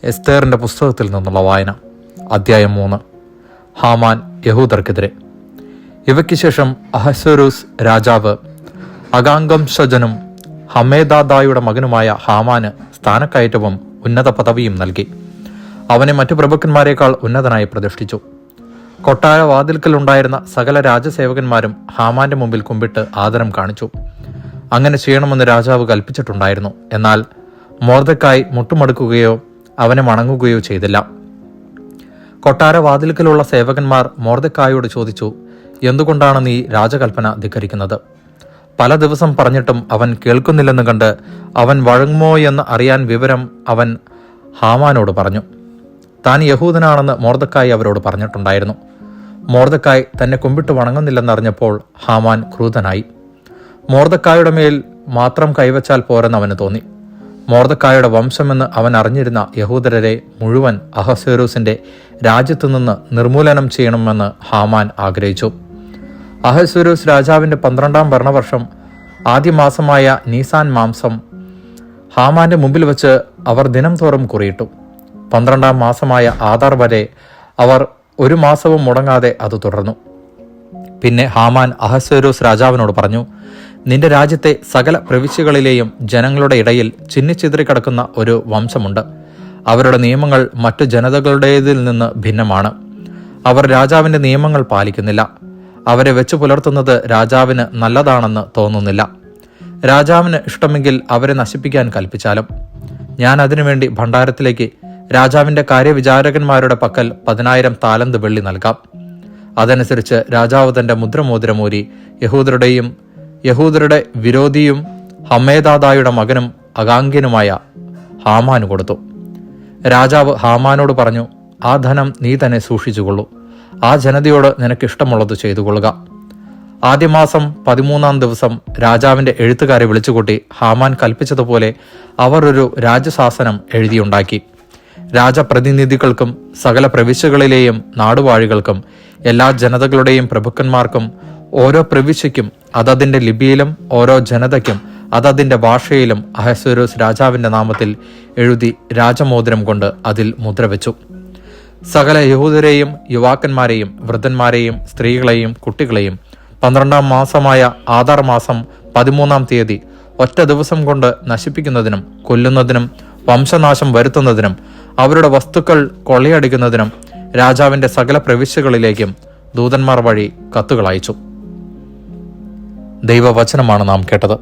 എസ്തേറിൻ്റെ പുസ്തകത്തിൽ നിന്നുള്ള വായന. അധ്യായം 3. ഹാമാൻ യഹൂദർക്കെതിരെ. ഇവയ്ക്ക് ശേഷം അഹസ്വേരോസ് രാജാവ് അഗാംഗംശജനും ഹമ്മേദാദായുടെ മകനുമായ ഹാമാന് സ്ഥാനക്കയറ്റവും ഉന്നത പദവിയും നൽകി. അവനെ മറ്റു പ്രഭുക്കന്മാരെക്കാൾ ഉന്നതനായി പ്രതിഷ്ഠിച്ചു. കൊട്ടാര വാതിൽക്കലുണ്ടായിരുന്ന സകല രാജസേവകന്മാരും ഹാമാന്റെ മുമ്പിൽ കുമ്പിട്ട് ആദരം കാണിച്ചു. അങ്ങനെ ചെയ്യണമെന്ന് രാജാവ് കൽപ്പിച്ചിട്ടുണ്ടായിരുന്നു. എന്നാൽ മൊർദെഖായി മുട്ടുമടക്കുകയോ അവനെ വണങ്ങുകയോ ചെയ്തില്ല. കൊട്ടാര വാതിൽക്കലുള്ള സേവകന്മാർ മൊർദെഖായോട് ചോദിച്ചു, എന്തുകൊണ്ടാണ് നീ രാജകൽപ്പന ധിക്കരിക്കുന്നത്? പല ദിവസം പറഞ്ഞിട്ടും അവൻ കേൾക്കുന്നില്ലെന്ന് കണ്ട് അവൻ വഴങ്ങുമോ എന്ന് അറിയാൻ വിവരം അവൻ ഹാമാനോട് പറഞ്ഞു. താൻ യഹൂദനാണെന്ന് മൊർദെഖായി അവരോട് പറഞ്ഞിട്ടുണ്ടായിരുന്നു. മൊർദെഖായി തന്നെ കുമ്പിട്ട് വണങ്ങുന്നില്ലെന്നറിഞ്ഞപ്പോൾ ഹാമാൻ ക്രൂധനായി. മൊർദെഖായുടെ മേൽ മാത്രം കൈവച്ചാൽ പോരെന്ന് അവന് തോന്നി. മൊർദെഖായുടെ വംശമെന്ന് അവൻ അറിഞ്ഞിരുന്ന യഹൂദരെ മുഴുവൻ അഹസ്വേരോസിന്റെ രാജ്യത്തു നിന്ന് നിർമൂലനം ചെയ്യണമെന്ന് ഹാമാൻ ആഗ്രഹിച്ചു. അഹസ്വേരോസ് രാജാവിന്റെ 12-ാം ഭരണവർഷം ആദ്യ മാസമായ നീസാൻ മാസം ഹാമാന്റെ മുമ്പിൽ വെച്ച് അവർ ദിനം തോറും കുറിയിട്ടു. 12-ാം മാസമായ ആദാർ വരെ അവർ 1 മാസവും മുടങ്ങാതെ അത് തുടർന്നു. പിന്നെ ഹാമാൻ അഹസ്വേരോസ് രാജാവിനോട് പറഞ്ഞു, നിന്റെ രാജ്യത്തെ സകല പ്രവിശ്യകളിലെയും ജനങ്ങളുടെ ഇടയിൽ ചിന്നിച്ചിതറിക്കിടക്കുന്ന ഒരു വംശമുണ്ട്. അവരുടെ നിയമങ്ങൾ മറ്റു ജനതകളുടേതിൽ നിന്ന് ഭിന്നമാണ്. അവർ രാജാവിന്റെ നിയമങ്ങൾ പാലിക്കുന്നില്ല. അവരെ വെച്ചു പുലർത്തുന്നത് രാജാവിന് നല്ലതാണെന്ന് തോന്നുന്നില്ല. രാജാവിന് ഇഷ്ടമെങ്കിൽ അവരെ നശിപ്പിക്കാൻ കൽപ്പിച്ചാലും ഞാൻ അതിനുവേണ്ടി ഭണ്ഡാരത്തിലേക്ക് രാജാവിന്റെ കാര്യവിചാരകന്മാരുടെ പക്കൽ 10,000 താലന്ത് വെള്ളി നൽകാം. അതനുസരിച്ച് രാജാവ് തന്റെ മുദ്രമോതിരമൂരി യഹൂദരുടെ വിരോധിയും ഹമ്മേദാദായുടെ മകനും അഗാംഗ്യനുമായ ഹാമാന് കൊടുത്തു. രാജാവ് ഹാമാനോട് പറഞ്ഞു, ആ ധനം നീ തന്നെ സൂക്ഷിച്ചുകൊള്ളൂ. ആ ജനതയോട് നിനക്കിഷ്ടമുള്ളത് ചെയ്തുകൊള്ളുക. ആദ്യ മാസം 13-ാം ദിവസം രാജാവിന്റെ എഴുത്തുകാരെ വിളിച്ചുകൂട്ടി ഹാമാൻ കൽപ്പിച്ചതുപോലെ അവർ ഒരു രാജശാസനം എഴുതിയുണ്ടാക്കി. രാജപ്രതിനിധികൾക്കും സകല പ്രവിശ്യകളിലെയും നാടുവാഴികൾക്കും എല്ലാ ജനതകളുടെയും പ്രഭുക്കന്മാർക്കും ഓരോ പ്രവിശ്യയ്ക്കും അതതിന്റെ ലിപിയിലും ഓരോ ജനതയ്ക്കും അതതിന്റെ ഭാഷയിലും അഹസ്വേരോസ് രാജാവിന്റെ നാമത്തിൽ എഴുതി രാജമോതിരം കൊണ്ട് അതിൽ മുദ്രവെച്ചു. സകല യഹൂദരെയും യുവാക്കന്മാരെയും വൃദ്ധന്മാരെയും സ്ത്രീകളെയും കുട്ടികളെയും 12-ാം മാസമായ ആദാർ മാസം 13-ാം തീയതി ഒറ്റ ദിവസം കൊണ്ട് നശിപ്പിക്കുന്നതിനും കൊല്ലുന്നതിനും വംശനാശം വരുത്തുന്നതിനും അവരുടെ വസ്തുക്കൾ കൊള്ളയടിക്കുന്നതിനും രാജാവിന്റെ സകല പ്രവിശ്യകളിലേക്കും ദൂതന്മാർ വഴി കത്തുകൾ അയച്ചു. ദൈവവചനമാണ് നാം കേട്ടത്.